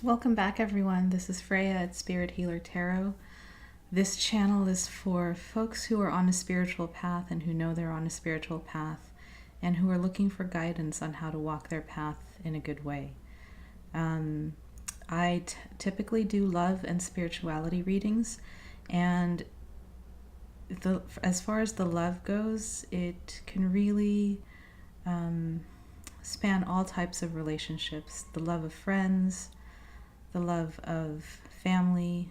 Welcome back, everyone. This is Freya at Spirit Healer Tarot. This channel is for folks who are on a spiritual path and who know they're on a spiritual path and who are looking for guidance on how to walk their path in a good way. I typically do love and spirituality readings, and as far as the love goes, it can really span all types of relationships. The love of friends, the love of family,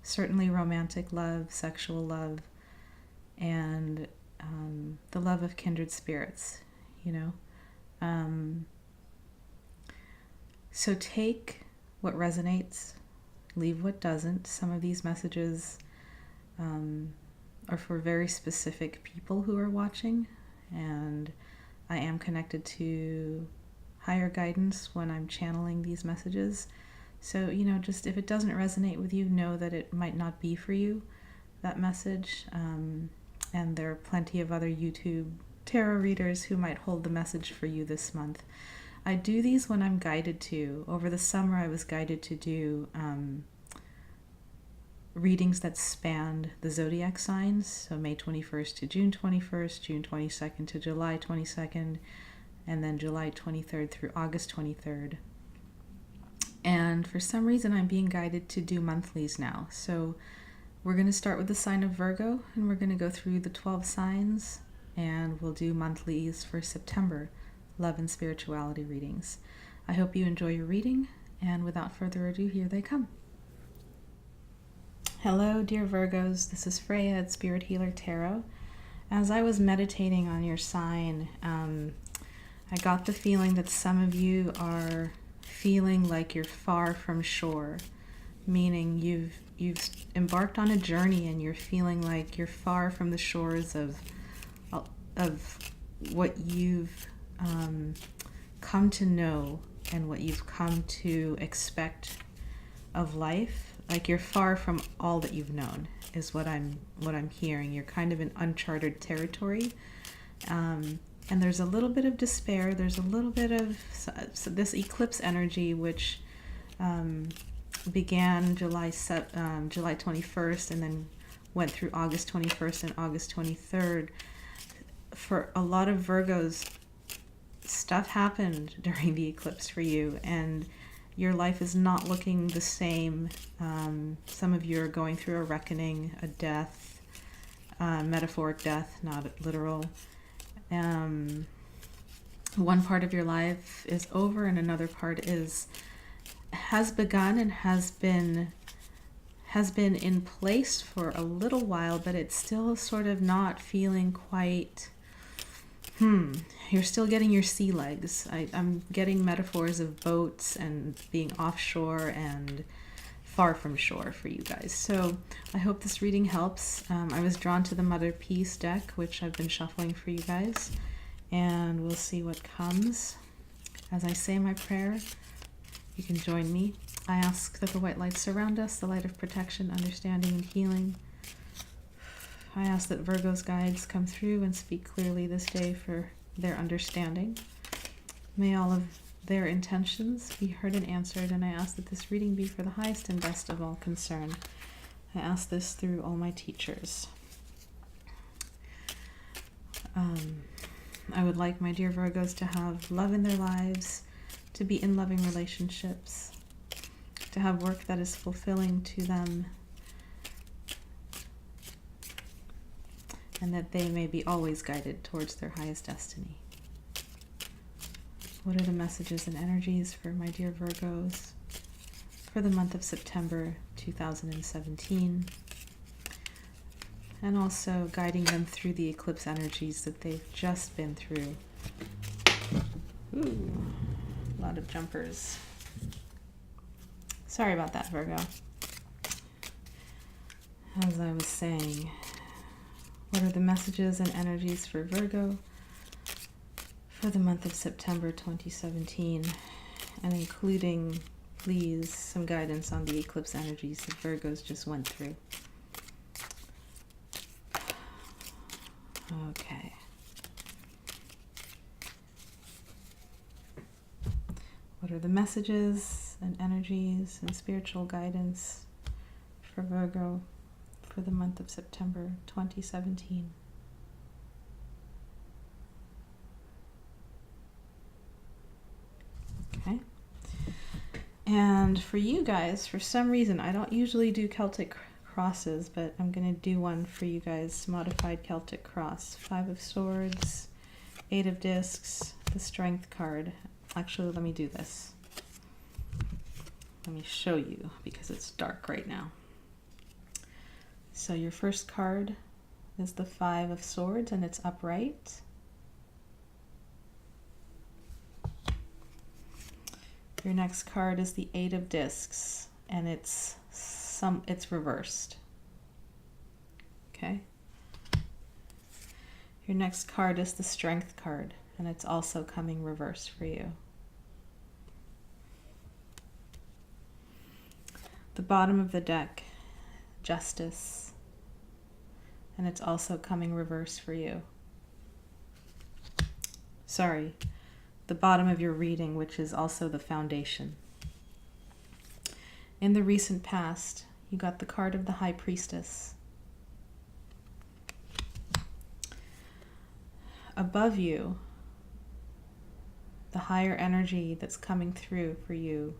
certainly romantic love, sexual love, and the love of kindred spirits, you know. So take what resonates, leave what doesn't. Some of these messages are for very specific people who are watching, and I am connected to higher guidance when I'm channeling these messages. So, just if it doesn't resonate with you, know that it might not be for you, that message. And there are plenty of other YouTube tarot readers who might hold the message for you this month. I do these when I'm guided to. Over the summer, I was guided to do readings that spanned the zodiac signs, so May 21st to June 21st, June 22nd to July 22nd, and then July 23rd through August 23rd. And for some reason, I'm being guided to do monthlies now. So we're going to start with the sign of Virgo, and we're going to go through the 12 signs, and we'll do monthlies for September, love and spirituality readings. I hope you enjoy your reading, and without further ado, here they come. Hello, dear Virgos. This is Freya at Spirit Healer Tarot. As I was meditating on your sign, I got the feeling that some of you are feeling like you're far from shore, meaning you've embarked on a journey and you're feeling like you're far from the shores of what you've come to know and what you've come to expect of life. Like you're far from all that you've known is what I'm hearing. You're kind of in uncharted territory. And there's a little bit of despair. There's a little bit of this eclipse energy, which began July 21st and then went through August 21st and August 23rd. For a lot of Virgos, stuff happened during the eclipse for you, and your life is not looking the same. Some of you are going through a reckoning, a death, metaphoric death, not literal. One part of your life is over and another part has begun and has been in place for a little while, but it's still sort of not feeling quite you're still getting your sea legs. I'm getting metaphors of boats and being offshore and far from shore for you guys. So I hope this reading helps. I was drawn to the Motherpeace deck, which I've been shuffling for you guys, and we'll see what comes. As I say my prayer, you can join me. I ask that the white light surround us, the light of protection, understanding, and healing. I ask that Virgo's guides come through and speak clearly this day for their understanding. May all of their intentions be heard and answered, and I ask that this reading be for the highest and best of all concerned. I ask this through all my teachers. I would like my dear Virgos to have love in their lives, to be in loving relationships, to have work that is fulfilling to them, and that they may be always guided towards their highest destiny. What are the messages and energies for my dear Virgos for the month of September 2017? And also guiding them through the eclipse energies that they've just been through. Ooh, a lot of jumpers. Sorry about that, Virgo. As I was saying, what are the messages and energies for Virgo for the month of September 2017, and including, please, some guidance on the eclipse energies that Virgos just went through. Okay. What are the messages and energies and spiritual guidance for Virgo for the month of September 2017? Okay. And for you guys, for some reason, I don't usually do Celtic crosses, but I'm going to do one for you guys. Modified Celtic cross. 5 of Swords, 8 of Discs, the Strength card. Actually, let me do this. Let me show you because it's dark right now. So your first card is the 5 of Swords and it's upright. Your next card is the 8 of Discs and it's reversed. Okay. Your next card is the Strength card and it's also coming reversed for you. The bottom of the deck, Justice, and it's also coming reverse for you. Sorry, the bottom of your reading, which is also the Foundation. In the recent past, you got the card of the High Priestess. Above you, the higher energy that's coming through for you,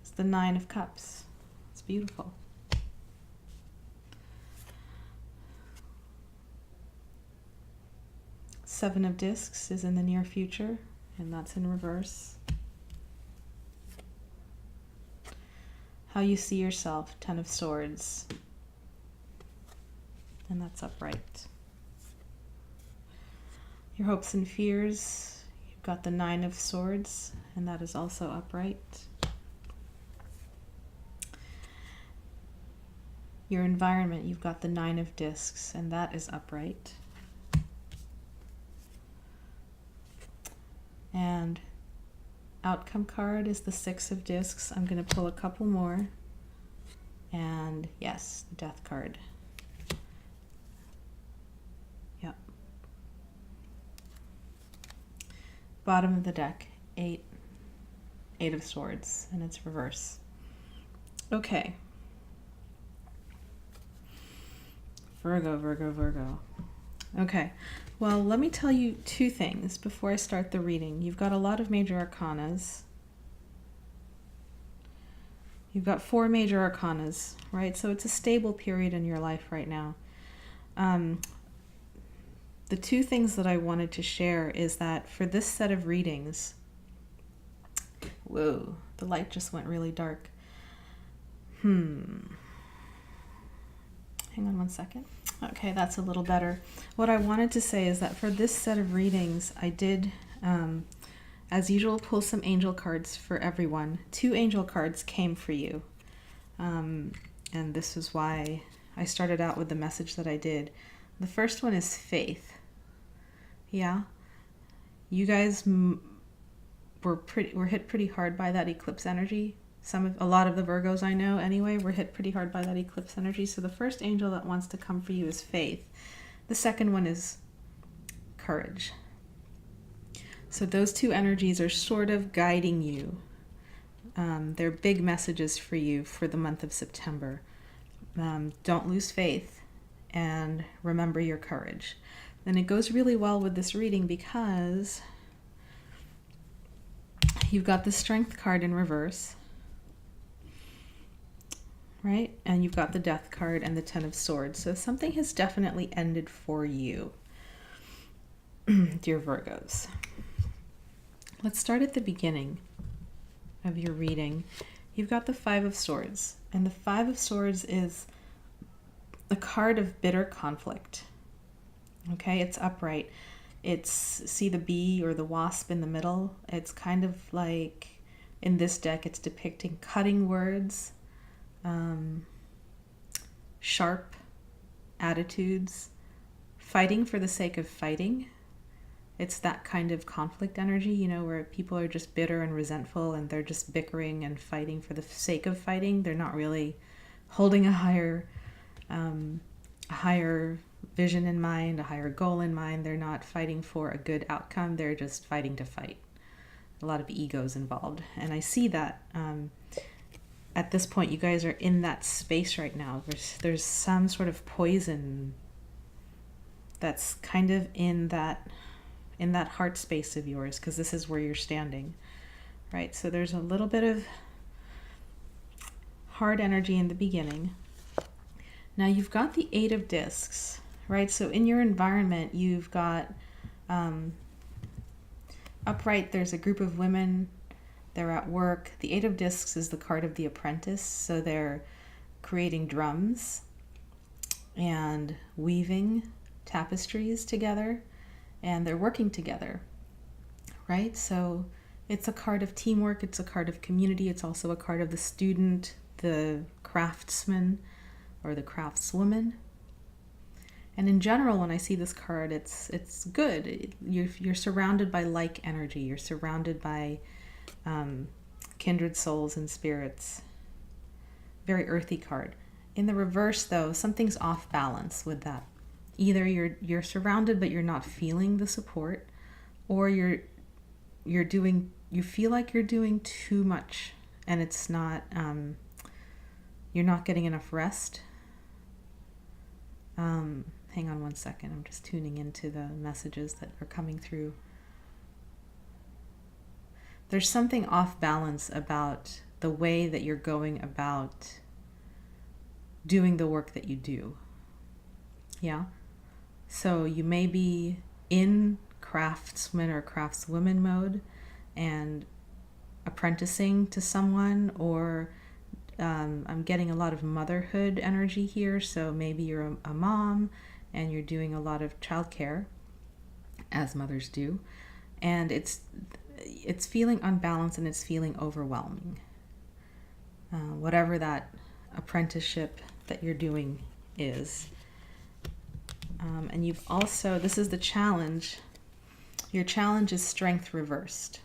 is the 9 of Cups. It's beautiful. Seven of Discs is in the near future, and that's in reverse. How you see yourself, 10 of Swords, and that's upright. Your hopes and fears, you've got the 9 of Swords, and that is also upright. Your environment, you've got the 9 of Discs, and that is upright. And outcome card is the 6 of Discs. I'm going to pull a couple more. And yes, the Death card. Yep. Bottom of the deck, 8 of Swords, and it's reverse. Okay. Virgo, Virgo, Virgo. Okay. Well, let me tell you 2 things before I start the reading. You've got a lot of major arcanas. You've got 4 major arcanas, right? So it's a stable period in your life right now. The 2 things that I wanted to share is that for this set of readings, whoa, the light just went really dark. Hang on one second. Okay, that's a little better. What I wanted to say is that for this set of readings, I did, as usual, pull some angel cards for everyone. 2 angel cards came for you. And this is why I started out with the message that I did. The first one is faith. Yeah. You guys were hit pretty hard by that eclipse energy. A lot of the Virgos I know anyway were hit pretty hard by that eclipse energy. So the first angel that wants to come for you is faith. The second one is courage. So those 2 energies are sort of guiding you. They're big messages for you for the month of September. Don't lose faith and remember your courage. And it goes really well with this reading because you've got the Strength card in reverse. Right? And you've got the Death card and the 10 of Swords. So something has definitely ended for you, dear Virgos. Let's start at the beginning of your reading. You've got the 5 of Swords. And the 5 of Swords is a card of bitter conflict. Okay, it's upright. See the bee or the wasp in the middle? It's kind of like, in this deck, it's depicting cutting words, sharp attitudes, fighting for the sake of fighting. It's that kind of conflict energy, you know, where people are just bitter and resentful and they're just bickering and fighting for the sake of fighting. They're not really holding a higher vision in mind, a higher goal in mind. They're not fighting for a good outcome. They're just fighting to fight. a lot of egos involved. And I see that at this point, you guys are in that space right now. There's some sort of poison that's kind of in that heart space of yours, because this is where you're standing, right? So there's a little bit of hard energy in the beginning. Now you've got the Eight of Discs, right? So in your environment, you've got upright, there's a group of women. They're at work. The Eight of Discs is the card of the apprentice. So they're creating drums and weaving tapestries together, and they're working together, right? So it's a card of teamwork. It's a card of community. It's also a card of the student, the craftsman, or the craftswoman. And in general, when I see this card, it's good. You're surrounded by like energy. You're surrounded by kindred souls and spirits. Very earthy card. In the reverse, though, something's off balance with that. Either you're surrounded but you're not feeling the support, or you feel like you're doing too much, and it's not you're not getting enough rest. Hang on one second. I'm just tuning into the messages that are coming through. There's something off balance about the way that you're going about doing the work that you do. Yeah? So you may be in craftsman or craftswoman mode and apprenticing to someone, or I'm getting a lot of motherhood energy here. So maybe you're a mom and you're doing a lot of childcare, as mothers do, and it's feeling unbalanced and it's feeling overwhelming. Whatever that apprenticeship that you're doing is. And you've also, this is the challenge. Your challenge is strength reversed.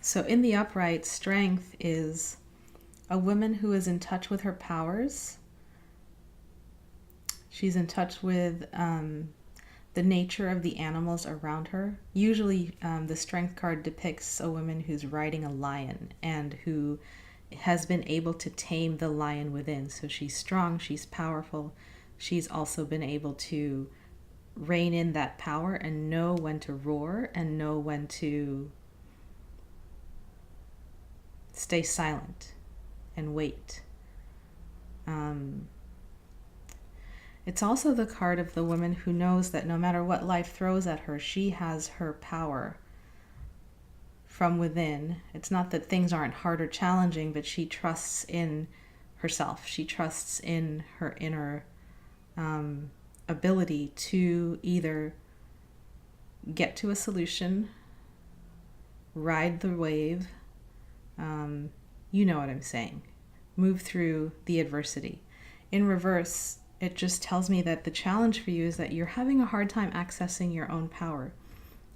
So in the upright, strength is a woman who is in touch with her powers. She's in touch with the nature of the animals around her. Usually the strength card depicts a woman who's riding a lion and who has been able to tame the lion within. So she's strong, she's powerful. She's also been able to rein in that power and know when to roar and know when to stay silent and wait. It's also the card of the woman who knows that no matter what life throws at her, she has her power from within. It's not that things aren't hard or challenging, but she trusts in herself. She trusts in her inner ability to either get to a solution, ride the wave, you know what I'm saying, move through the adversity. In reverse, it just tells me that the challenge for you is that you're having a hard time accessing your own power.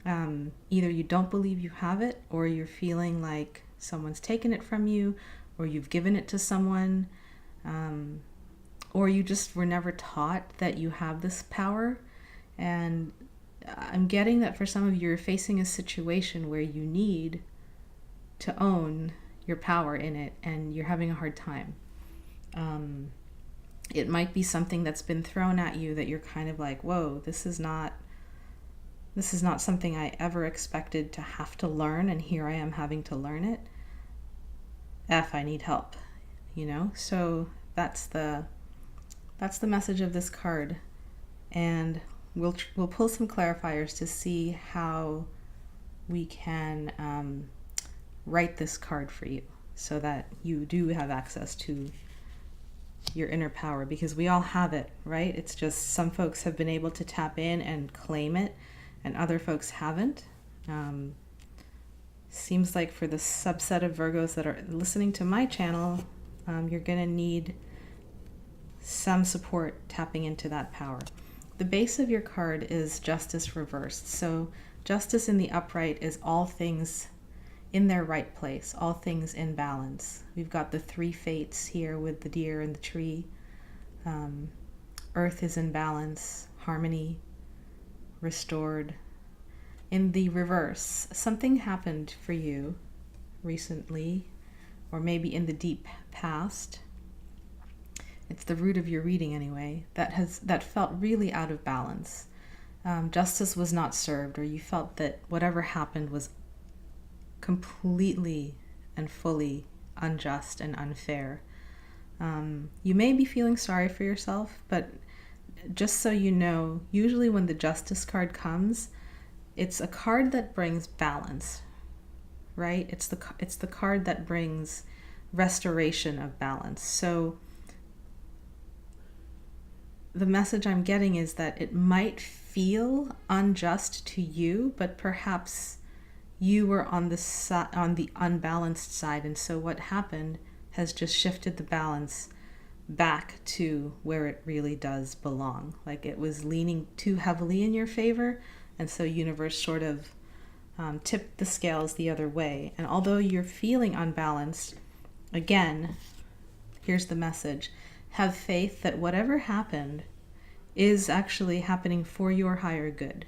Either you don't believe you have it, or you're feeling like someone's taken it from you, or you've given it to someone, or you just were never taught that you have this power. And I'm getting that for some of you, you're facing a situation where you need to own your power in it, and you're having a hard time. It might be something that's been thrown at you that you're kind of like, whoa, this is not something I ever expected to have to learn, and here I am having to learn it. I need help, you know? So that's the message of this card. And we'll pull some clarifiers to see how we can write this card for you so that you do have access to your inner power, because we all have it, right? It's just some folks have been able to tap in and claim it, and other folks haven't. Seems like for the subset of Virgos that are listening to my channel, you're gonna need some support tapping into that power. The base of your card is Justice reversed. So Justice in the upright is all things in their right place, all things in balance. We've got the three fates here with the deer and the tree. Earth is in balance, harmony. restored. In the reverse, something happened for you recently, or maybe in the deep past. It's the root of your reading anyway, that felt really out of balance. Justice was not served, or you felt that whatever happened was completely and fully unjust and unfair. You may be feeling sorry for yourself, but just so you know, usually when the Justice card comes, it's a card that brings balance, right? It's the card that brings restoration of balance. So the message I'm getting is that it might feel unjust to you, but perhaps you were on the unbalanced side, and so what happened has just shifted the balance back to where it really does belong. Like it was leaning too heavily in your favor, and so universe sort of tipped the scales the other way. And although you're feeling unbalanced, again, here's the message. Have faith that whatever happened is actually happening for your higher good.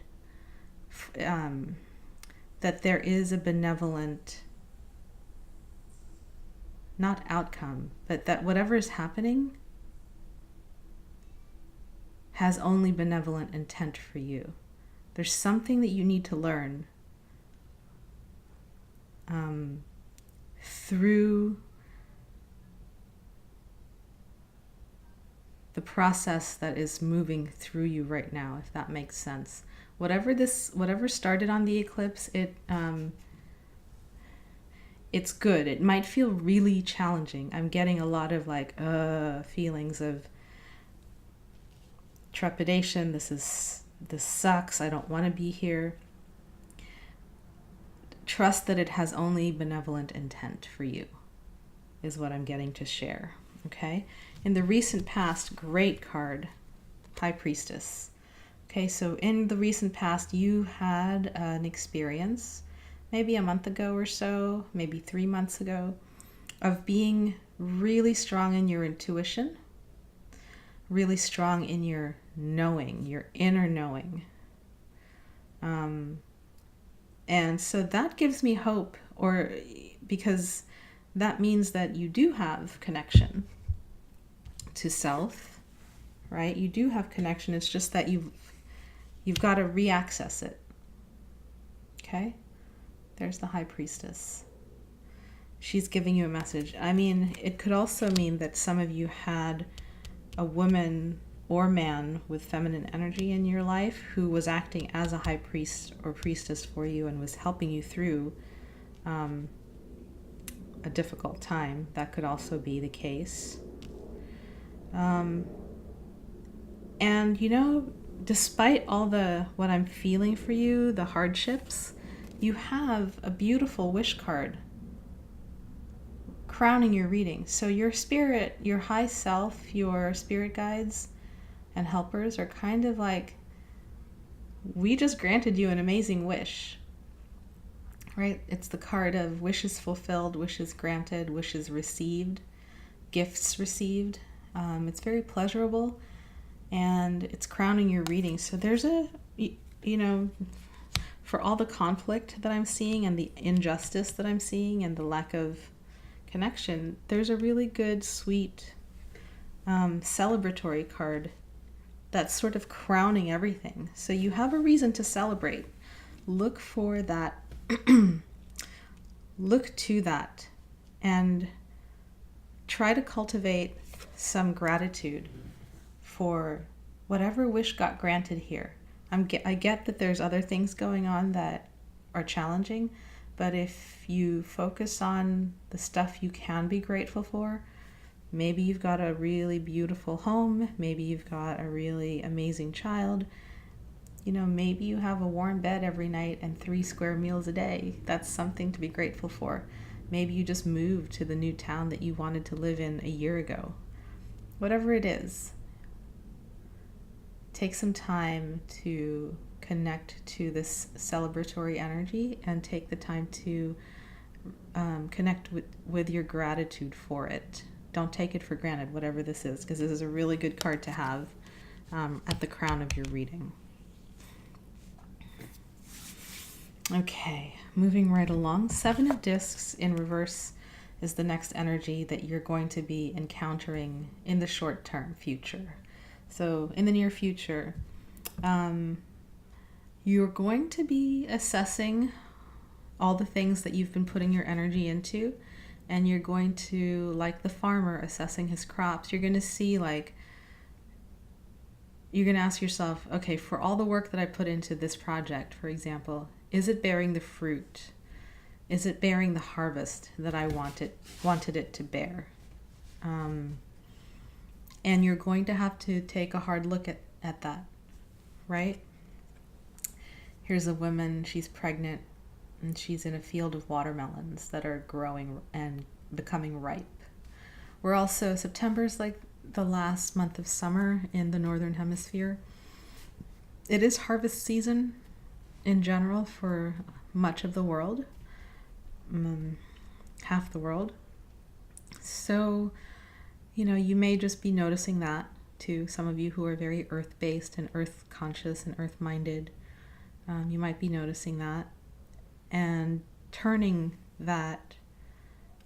That there is a benevolent, not outcome, but that whatever is happening has only benevolent intent for you. There's something that you need to learn through the process that is moving through you right now, if that makes sense. Whatever started on the eclipse, it's good. It might feel really challenging. I'm getting a lot of feelings of trepidation. This sucks. I don't want to be here. Trust that it has only benevolent intent for you, is what I'm getting to share. Okay? In the recent past, great card, High Priestess. Okay, so in the recent past, you had an experience, maybe a month ago or so, maybe 3 months ago, of being really strong in your intuition, really strong in your knowing, your inner knowing. And so that gives me hope, because that means that you do have connection to self, right? You do have connection. It's just that you've got to re-access it. Okay? There's the High Priestess. She's giving you a message. I mean, it could also mean that some of you had a woman or man with feminine energy in your life who was acting as a high priest or priestess for you and was helping you through a difficult time. That could also be the case. And despite all what I'm feeling for you, the hardships, you have a beautiful wish card crowning your reading. So your spirit, your high self, your spirit guides and helpers are kind of like, we just granted you an amazing wish, right? It's the card of wishes fulfilled, wishes granted, wishes received, gifts received. It's very pleasurable, and it's crowning your reading. So there's for all the conflict that I'm seeing and the injustice that I'm seeing and the lack of connection, there's a really good, sweet, celebratory card that's sort of crowning everything. So you have a reason to celebrate. Look for that. Look to that and try to cultivate some gratitude for whatever wish got granted here. I get that there's other things going on that are challenging, but if you focus on the stuff you can be grateful for, maybe you've got a really beautiful home, maybe you've got a really amazing child, maybe you have a warm bed every night and 3 square meals a day. That's something to be grateful for. Maybe you just moved to the new town that you wanted to live in a year ago. Whatever it is, take some time to connect to this celebratory energy and take the time to connect with your gratitude for it. Don't take it for granted, whatever this is, because this is a really good card to have at the crown of your reading. Okay, moving right along. Seven of Discs in reverse is the next energy that you're going to be encountering in the short term future. So in the near future, you're going to be assessing all the things that you've been putting your energy into, and you're going to, like the farmer assessing his crops, you're going to see, like, you're going to ask yourself, okay, for all the work that I put into this project, for example, is it bearing the fruit? Is it bearing the harvest that I wanted it to bear? And you're going to have to take a hard look at that, right? Here's a woman, she's pregnant, and she's in a field of watermelons that are growing and becoming ripe. We're also, September's like the last month of summer in the Northern Hemisphere. It is harvest season in general for much of the world, half the world. So, you may just be noticing that too. Some of you who are very earth-based and earth-conscious and earth-minded, you might be noticing that and turning that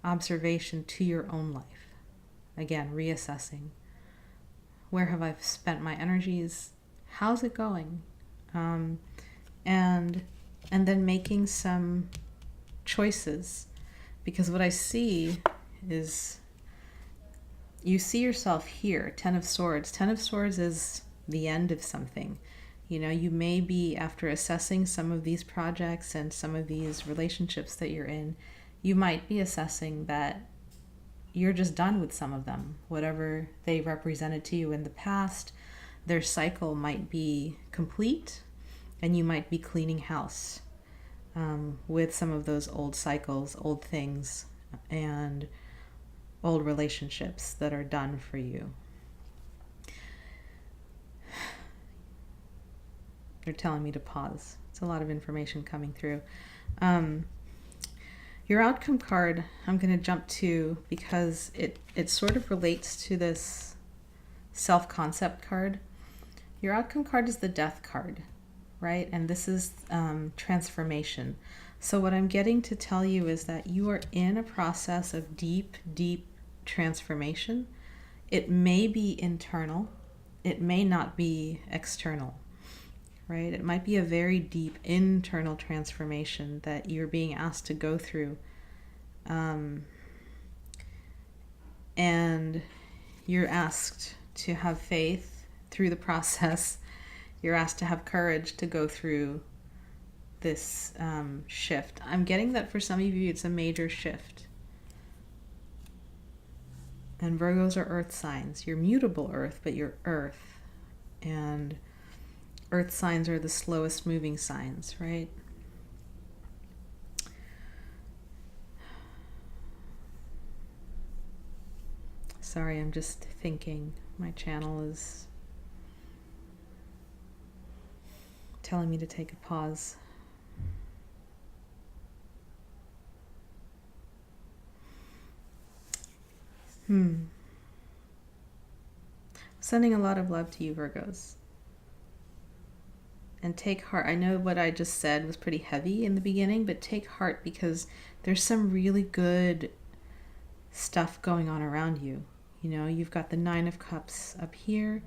observation to your own life. Again, reassessing. Where have I spent my energies? How's it going? And then making some choices. Because what I see is, you see yourself here, Ten of Swords. Ten of Swords is the end of something. You may be, after assessing some of these projects and some of these relationships that you're in, you might be assessing that you're just done with some of them. Whatever they represented to you in the past, their cycle might be complete, and you might be cleaning house with some of those old cycles, old things, and old relationships that are done for you. They're telling me to pause. It's a lot of information coming through. Your outcome card, I'm going to jump to because it sort of relates to this self-concept card. Your outcome card is the Death card, right? And this is transformation. So what I'm getting to tell you is that you are in a process of deep, deep transformation. It may be internal. It may not be external. Right? It might be a very deep internal transformation that you're being asked to go through. And you're asked to have faith through the process. You're asked to have courage to go through this shift. I'm getting that for some of you, it's a major shift. And Virgos are earth signs. You're mutable earth, but you're earth. And earth signs are the slowest moving signs, right? Sorry, I'm just thinking. My channel is telling me to take a pause. Sending a lot of love to you, Virgos. And take heart. I know what I just said was pretty heavy in the beginning, but take heart because there's some really good stuff going on around you. You've got the Nine of Cups up here.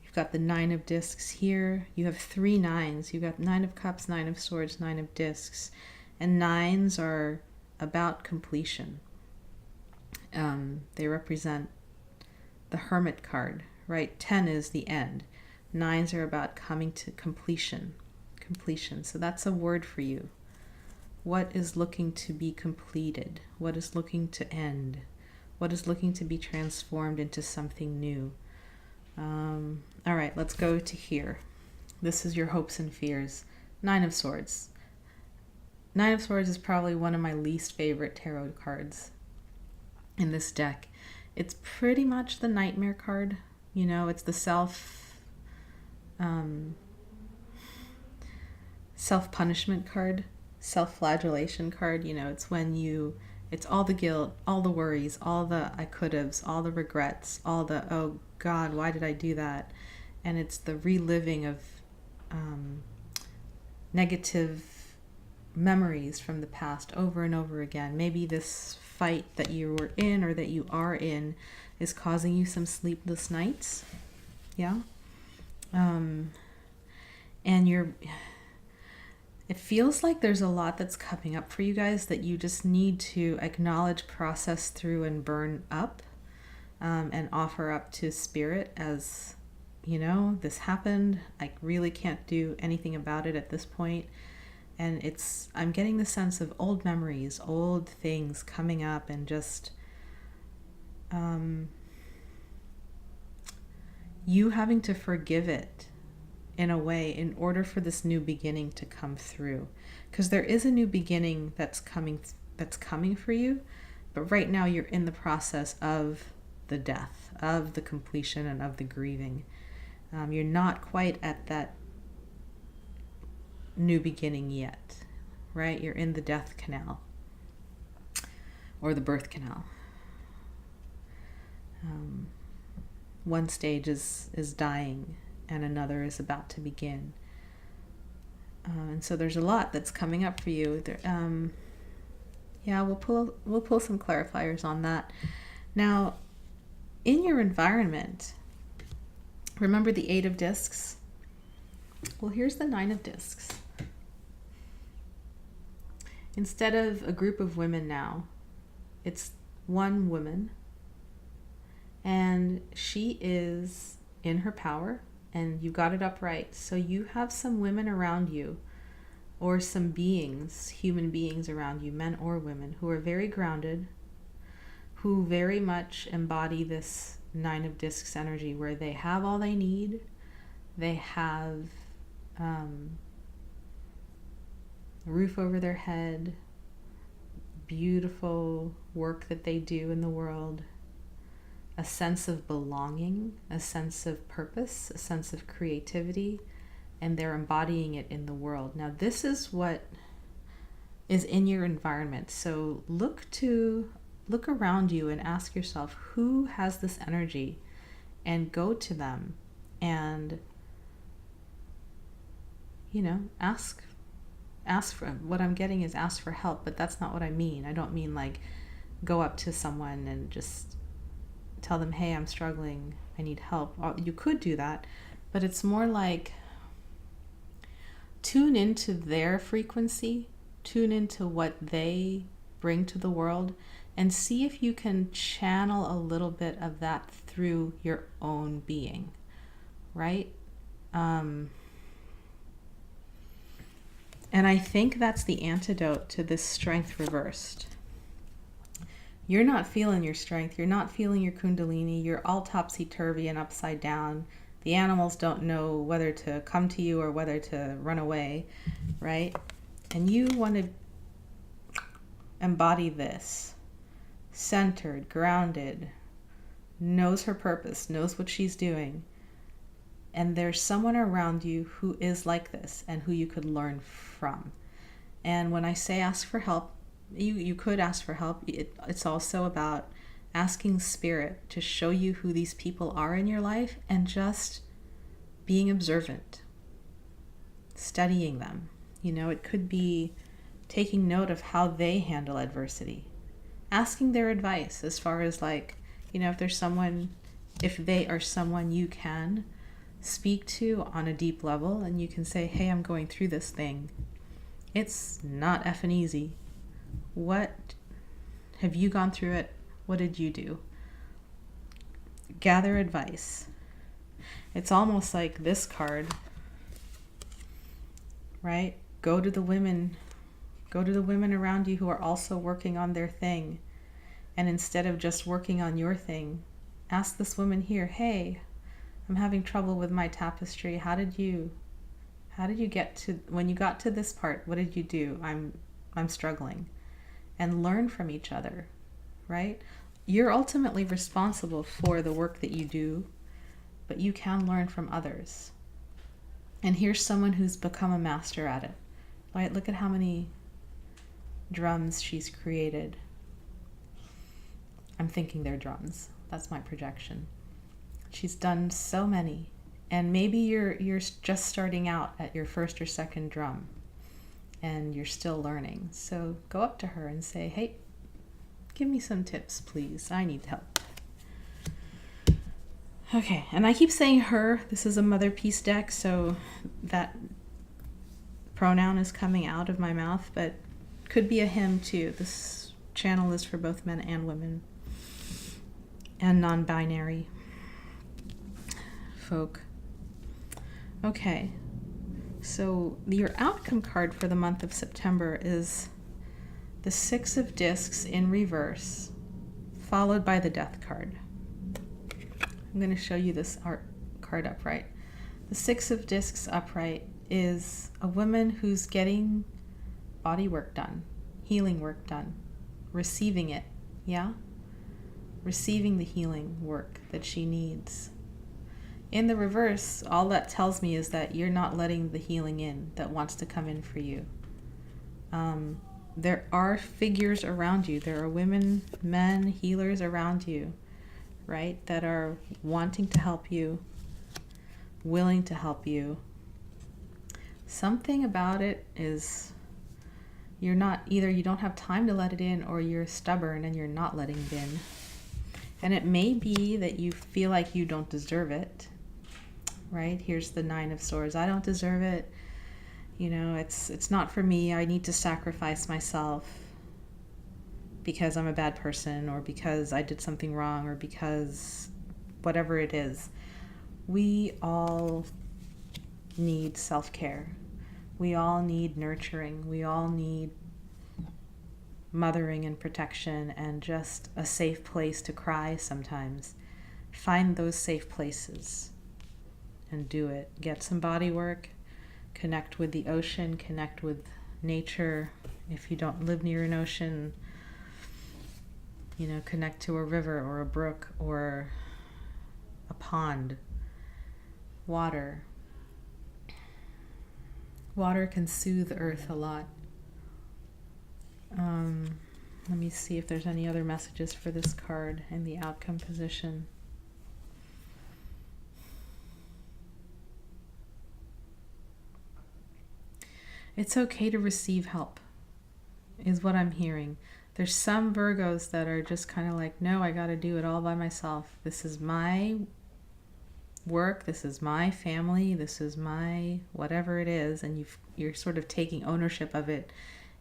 You've got the Nine of Discs here. You have three nines. You've got Nine of Cups, Nine of Swords, Nine of Discs. And nines are about completion. They represent the Hermit card, right? 10 is the end. Nines are about coming to completion. So that's a word for you. What is looking to be completed? What is looking to end? What is looking to be transformed into something new? All right, let's go to here. This is your hopes and fears. Nine of Swords. Nine of Swords is probably one of my least favorite tarot cards in this deck. It's pretty much the nightmare card. It's the self-punishment card, self-flagellation card. It's when it's all the guilt, all the worries, all the I could haves, all the regrets, all the, oh God, why did I do that? And it's the reliving of negative memories from the past over and over again. Maybe this fight that you were in or that you are in is causing you some sleepless nights. Yeah. And it feels like there's a lot that's coming up for you guys that you just need to acknowledge, process through, and burn up, and offer up to spirit as, this happened. I really can't do anything about it at this point. And I'm getting the sense of old memories, old things coming up, and just you having to forgive it in a way in order for this new beginning to come through. Because there is a new beginning that's coming for you, but right now you're in the process of the death, of the completion, and of the grieving. You're not quite at that new beginning yet, right? You're in the death canal or the birth canal. One stage is dying and another is about to begin. And so there's a lot that's coming up for you. We'll pull some clarifiers on that. Now, in your environment, remember the 8 of discs? Well, here's the 9 of discs. Instead of a group of women now, it's one woman, and she is in her power, and you got it upright. So you have some women around you, or some beings, human beings around you, men or women, who are very grounded, who very much embody this 9 of discs energy, where they have all they need. They have a roof over their head, beautiful work that they do in the world, a sense of belonging, a sense of purpose, a sense of creativity, and they're embodying it in the world. Now, this is what is in your environment. So look around you and ask yourself, who has this energy? And go to them and, ask for, what I'm getting is ask for help, but that's not what I mean. I don't mean like go up to someone and just tell them, hey, I'm struggling, I need help. You could do that, but it's more like tune into their frequency, tune into what they bring to the world, and see if you can channel a little bit of that through your own being, right? And I think that's the antidote to this strength reversed. You're not feeling your strength. You're not feeling your kundalini. You're all topsy-turvy and upside down. The animals don't know whether to come to you or whether to run away, right? And you want to embody this. Centered, grounded, knows her purpose, knows what she's doing. And there's someone around you who is like this and who you could learn from. And when I say ask for help, you could ask for help. It's also about asking spirit to show you who these people are in your life and just being observant, studying them. It could be taking note of how they handle adversity, asking their advice as far as if they are someone you can speak to on a deep level, and you can say, hey, I'm going through this thing. It's not effing easy. What have you gone through it? What did you do? Gather advice. It's almost like this card, right? Go to the women around you who are also working on their thing. And instead of just working on your thing, ask this woman here, hey, I'm having trouble with my tapestry. How did you get to, when you got to this part, what did you do? I'm struggling. And learn from each other, right? You're ultimately responsible for the work that you do, but you can learn from others. And here's someone who's become a master at it, right? Look at how many drums she's created. I'm thinking they're drums. That's my projection. She's done so many. And maybe you're just starting out at your first or second drum, and you're still learning. So go up to her and say, hey, give me some tips, please. I need help. Okay, and I keep saying her. This is a Motherpeace deck, so that pronoun is coming out of my mouth, but could be a him too. This channel is for both men and women and non-binary folk. Okay, so your outcome card for the month of September is the Six of Discs in reverse, followed by the Death card. I'm going to show you this art card upright. The Six of Discs upright is a woman who's getting body work done, healing work done, receiving it, yeah? Receiving the healing work that she needs. In the reverse, all that tells me is that you're not letting the healing in that wants to come in for you. There are figures around you. There are women, men, healers around you, right, that are wanting to help you, willing to help you. Something about it is you're not, either you don't have time to let it in, or you're stubborn and you're not letting it in. And it may be that you feel like you don't deserve it, right? Here's the Nine of Swords. I don't deserve it. You know, it's not for me. I need to sacrifice myself because I'm a bad person, or because I did something wrong, or because whatever it is. We all need self-care. We all need nurturing. We all need mothering and protection, and just a safe place to cry sometimes. Find those safe places and do it. Get some body work. Connect with the ocean. Connect with nature. If you don't live near an ocean, you know, connect to a river or a brook or a pond. Water. Water can soothe earth a lot. Let me see if there's any other messages for this card in the outcome position. It's okay to receive help, is what I'm hearing. There's some Virgos that are just kind of like, no, I got to do it all by myself. This is my work. This is my family. This is my whatever it is. And you're sort of taking ownership of it.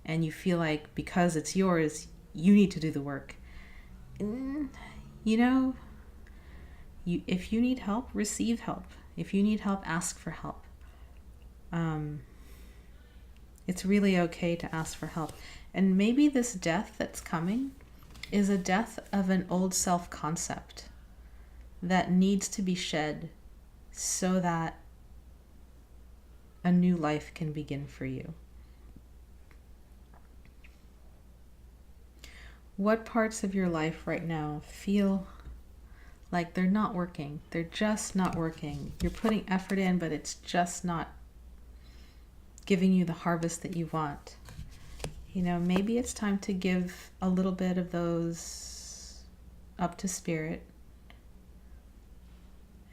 And you feel like because it's yours, you need to do the work. You know, if you need help, receive help. If you need help, ask for help. It's really okay to ask for help. And maybe this death that's coming is a death of an old self-concept that needs to be shed so that a new life can begin for you. What parts of your life right now feel like they're not working? They're just not working. You're putting effort in, but it's just not giving you the harvest that you want. You know, maybe it's time to give a little bit of those up to Spirit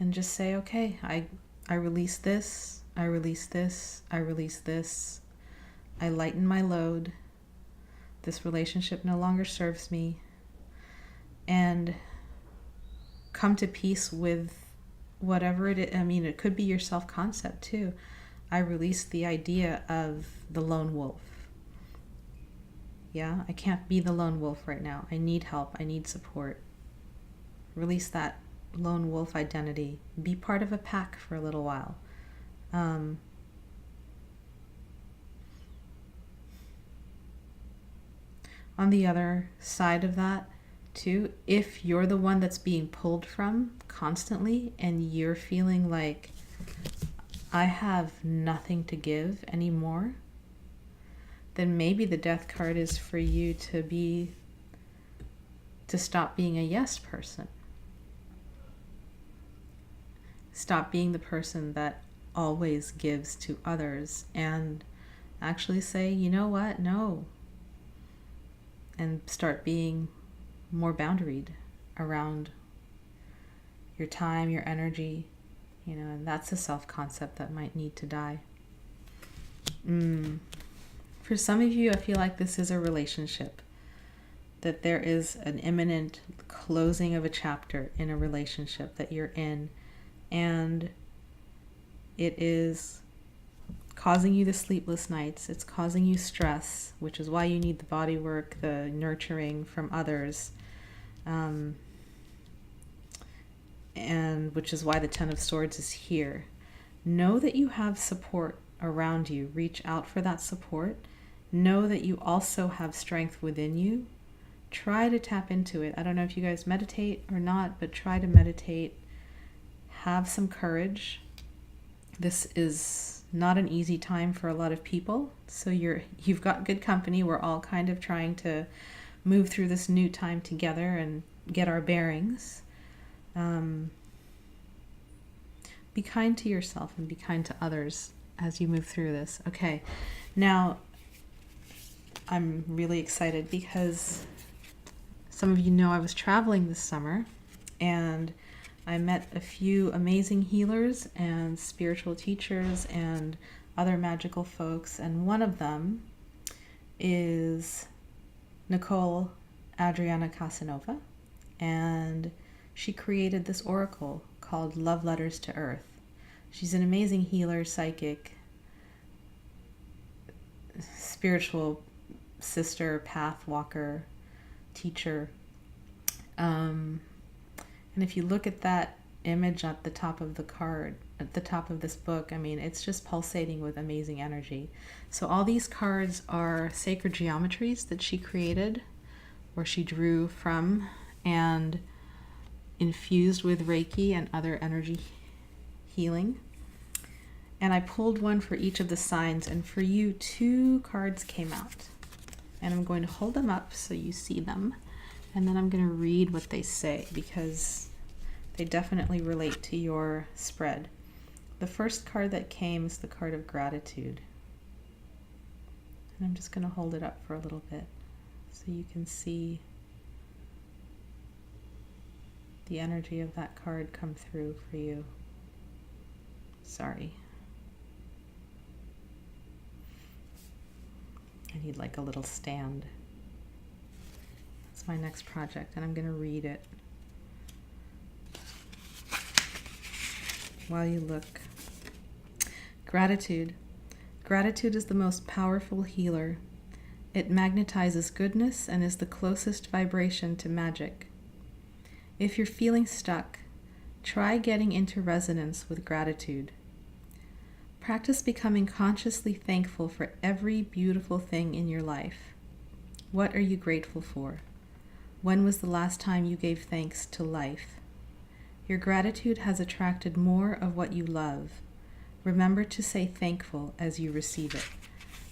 and just say, okay, I release this, I release this, I release this. I lighten my load. This relationship no longer serves me. And come to peace with whatever it is. I mean, it could be your self-concept too. I release the idea of the lone wolf. Yeah, I can't be the lone wolf right now. I need help. I need support. Release that lone wolf identity. Be part of a pack for a little while. On the other side of that, too, if you're the one that's being pulled from constantly and you're feeling like, I have nothing to give anymore, then maybe the death card is for you to stop being a yes person. Stop being the person that always gives to others and actually say, you know what, no. And start being more boundaried around your time, your energy, you know, and that's a self-concept that might need to die. For some of you, I feel like this is a relationship, that there is an imminent closing of a chapter in a relationship that you're in, and it is causing you the sleepless nights. It's causing you stress, which is why you need the body work, the nurturing from others, and which is why the Ten of Swords is here. Know that you have support around you. Reach out for that support. Know that you also have strength within you. Try to tap into it. I don't know if you guys meditate or not, but try to meditate. Have some courage. This is not an easy time for a lot of people, so you've got good company. We're all kind of trying to move through this new time together and get our bearings. Be kind to yourself and be kind to others as you move through this. Okay, now I'm really excited because some of you know I was traveling this summer, and I met a few amazing healers and spiritual teachers and other magical folks, and one of them is Nicole, Adriana Casanova, and she created this oracle called Love Letters to Earth. She's an amazing healer, psychic, spiritual sister, path walker, teacher. And if you look at that image at the top of the card, at the top of this book, I mean, it's just pulsating with amazing energy. So all these cards are sacred geometries that she created, or she drew from, and infused with Reiki and other energy healing. And I pulled one for each of the signs, and for you, 2 cards came out. And I'm going to hold them up so you see them. And then I'm going to read what they say, because they definitely relate to your spread. The first card that came is the card of gratitude. And I'm just going to hold it up for a little bit so you can see the energy of that card come through for you. Sorry. I need like a little stand. It's my next project, and I'm going to read it while you look. Gratitude. Gratitude is the most powerful healer. It magnetizes goodness and is the closest vibration to magic. If you're feeling stuck, try getting into resonance with gratitude. Practice becoming consciously thankful for every beautiful thing in your life. What are you grateful for? When was the last time you gave thanks to life? Your gratitude has attracted more of what you love. Remember to say thankful as you receive it.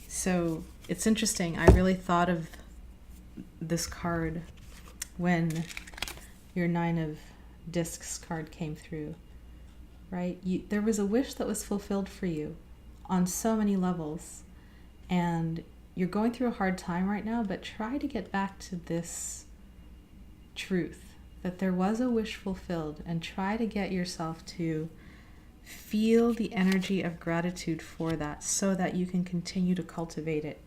So it's interesting. I really thought of this card when your 9 of Discs card came through, right? There was a wish that was fulfilled for you on so many levels, and you're going through a hard time right now, but try to get back to this truth that there was a wish fulfilled, and try to get yourself to feel the energy of gratitude for that, so that you can continue to cultivate it.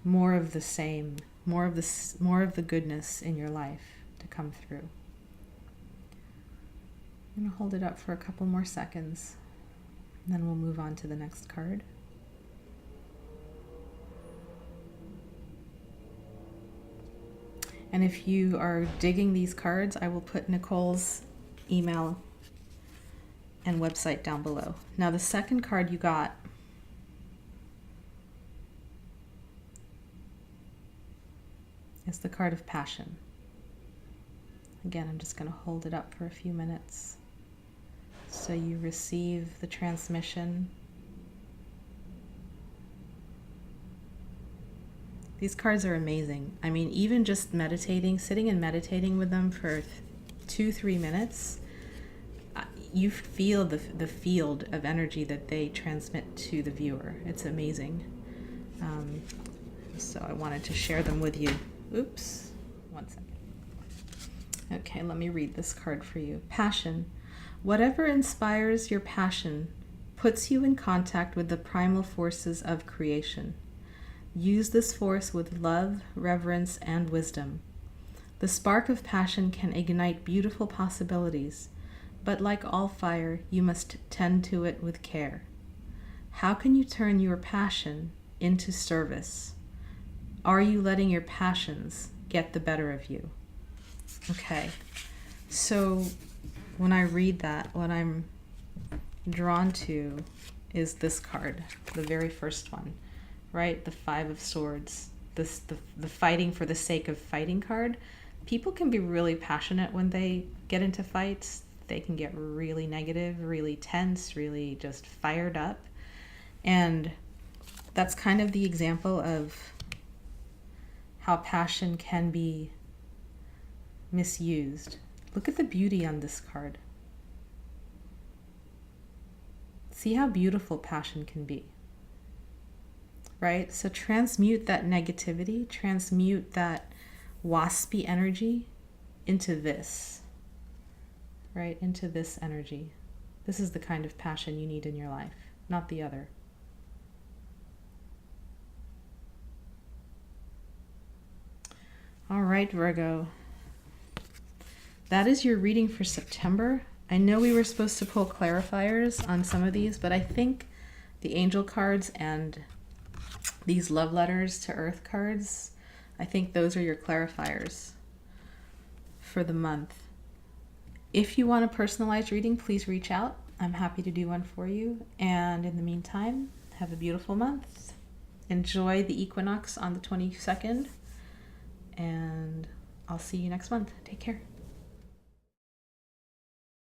More of the same, more of the goodness in your life to come through. I'm going to hold it up for a couple more seconds, and then we'll move on to the next card. And if you are digging these cards, I will put Nicole's email and website down below. Now, the second card you got is the card of passion. Again, I'm just going to hold it up for a few minutes so you receive the transmission. These cards are amazing. I mean, even just meditating, sitting and meditating with them for 2-3 minutes, you feel the field of energy that they transmit to the viewer. It's amazing. So I wanted to share them with you. Oops, one second. Okay, let me read this card for you. Passion. Whatever inspires your passion puts you in contact with the primal forces of creation. Use this force with love, reverence, and wisdom. The spark of passion can ignite beautiful possibilities, but like all fire, you must tend to it with care. How can you turn your passion into service? Are you letting your passions get the better of you? Okay, so when I read that, what I'm drawn to is this card, the very first one, right? The Five of Swords, the fighting for the sake of fighting card. People can be really passionate when they get into fights. They can get really negative, really tense, really just fired up. And that's kind of the example of how passion can be misused. Look at the beauty on this card. See how beautiful passion can be, right? So transmute that negativity, transmute that waspy energy into this, right? Into this energy. This is the kind of passion you need in your life, not the other. All right, Virgo. That is your reading for September. I know we were supposed to pull clarifiers on some of these, but I think the angel cards and these love letters to earth cards, I think those are your clarifiers for the month. If you want a personalized reading, please reach out. I'm happy to do one for you. And in the meantime, have a beautiful month. Enjoy the equinox on the 22nd. And I'll see you next month. Take care.